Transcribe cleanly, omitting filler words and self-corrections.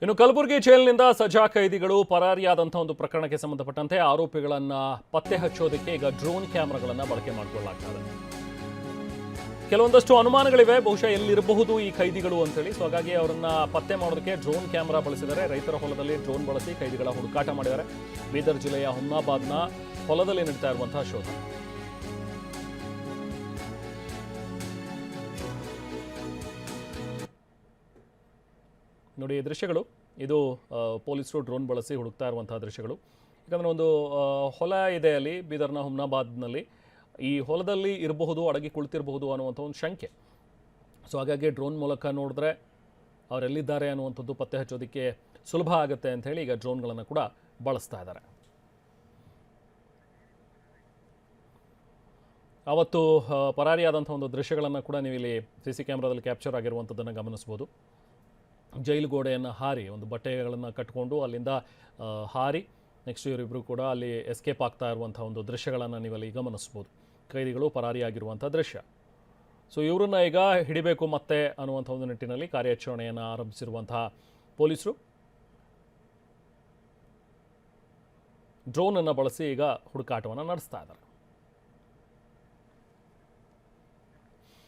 ಇನ್ನು ಕಲಬುರಗಿ ಜೈಲಿನಿಂದ ಸಜಾ ಕೈದಿಗಳು ಪರಾರಿಯಾದಂತಹ ಒಂದು ಪ್ರಕರಣಕ್ಕೆ ಸಂಬಂಧಪಟ್ಟಂತೆ ಆರೋಪಿಗಳನ್ನ ಪತ್ತೆ ಹಚ್ಚೋದಕ್ಕೆ ಈಗ ಡ್ರೋನ್ ಕ್ಯಾಮೆರಾಗಳನ್ನ ಬಳಕೆ ಮಾಡಿಕೊಳ್ಳಲಾಗ್ತದೆ. ಕೆಲವೊಂದಷ್ಟು ಅನುಮಾನಗಳಿವೆ, ಬಹುಶಃ ಎಲ್ಲಿರಬಹುದು ಈ ಕೈದಿಗಳು ಅಂತೇಳಿ. ಸೊ ಹಾಗಾಗಿ ಅವರನ್ನ ಪತ್ತೆ ಮಾಡೋದಕ್ಕೆ ಡ್ರೋನ್ ಕ್ಯಾಮೆರಾ ಬಳಸಿದ್ದಾರೆ. ರೈತರ ಹೊಲದಲ್ಲಿ ಡ್ರೋನ್ ಬಳಸಿ ಕೈದಿಗಳ ಹುಡುಕಾಟ ಮಾಡಿದ್ದಾರೆ. ಬೀದರ್ ಜಿಲ್ಲೆಯ ಹುಮ್ನಾಬಾದ್ನ ಹೊಲದಲ್ಲಿ ನಡೀತಾ ಇರುವಂತಹ ಶೋಧ. ನೋಡಿ ಈ ದೃಶ್ಯಗಳು, ಇದು ಪೊಲೀಸರು ಡ್ರೋನ್ ಬಳಸಿ ಹುಡುಕ್ತಾ ಇರುವಂತಹ ದೃಶ್ಯಗಳು. ಯಾಕಂದರೆ ಒಂದು ಹೊಲ ಇದೆ ಅಲ್ಲಿ ಬೀದರ್ನ ಹುಮ್ನಾಬಾದ್ನಲ್ಲಿ. ಈ ಹೊಲದಲ್ಲಿ ಇರಬಹುದು, ಅಡಗಿ ಕುಳಿತಿರಬಹುದು ಅನ್ನುವಂಥ ಒಂದು ಶಂಕೆ. ಸೊ ಹಾಗಾಗಿ ಡ್ರೋನ್ ಮೂಲಕ ನೋಡಿದ್ರೆ ಅವರೆಲ್ಲಿದ್ದಾರೆ ಅನ್ನುವಂಥದ್ದು ಪತ್ತೆ ಹಚ್ಚೋದಕ್ಕೆ ಸುಲಭ ಆಗುತ್ತೆ ಅಂಥೇಳಿ ಈಗ ಡ್ರೋನ್ಗಳನ್ನು ಕೂಡ ಬಳಸ್ತಾ ಇದ್ದಾರೆ. ಅವತ್ತು ಪರಾರಿಯಾದಂಥ ಒಂದು ದೃಶ್ಯಗಳನ್ನು ಕೂಡ ನೀವು ಇಲ್ಲಿ CC ಕ್ಯಾಮ್ರಾದಲ್ಲಿ ಕ್ಯಾಪ್ಚರ್ ಆಗಿರುವಂಥದ್ದನ್ನು ಗಮನಿಸ್ಬೋದು. ಜೈಲು ಗೋಡೆಯನ್ನು ಹಾರಿ ಒಂದು ಬಟ್ಟೆಗಳನ್ನು ಕಟ್ಟಿಕೊಂಡು ಅಲ್ಲಿಂದ ಹಾರಿ ನೆಕ್ಸ್ಟ್ ಇವರಿಬ್ಬರು ಕೂಡ ಅಲ್ಲಿ ಎಸ್ಕೇಪ್ ಆಗ್ತಾ ಇರುವಂಥ ಒಂದು ದೃಶ್ಯಗಳನ್ನು ನೀವಲ್ಲಿ ಗಮನಿಸ್ಬೋದು. ಕೈದಿಗಳು ಪರಾರಿಯಾಗಿರುವಂಥ ದೃಶ್ಯ. ಸೊ ಇವರನ್ನು ಈಗ ಹಿಡಿಬೇಕು ಮತ್ತೆ ಅನ್ನುವಂಥ ಒಂದು ನಿಟ್ಟಿನಲ್ಲಿ ಕಾರ್ಯಾಚರಣೆಯನ್ನು ಆರಂಭಿಸಿರುವಂತಹ ಪೊಲೀಸರು ಡ್ರೋನನ್ನು ಬಳಸಿ ಈಗ ಹುಡುಕಾಟವನ್ನು ನಡೆಸ್ತಾ ಇದ್ದಾರೆ.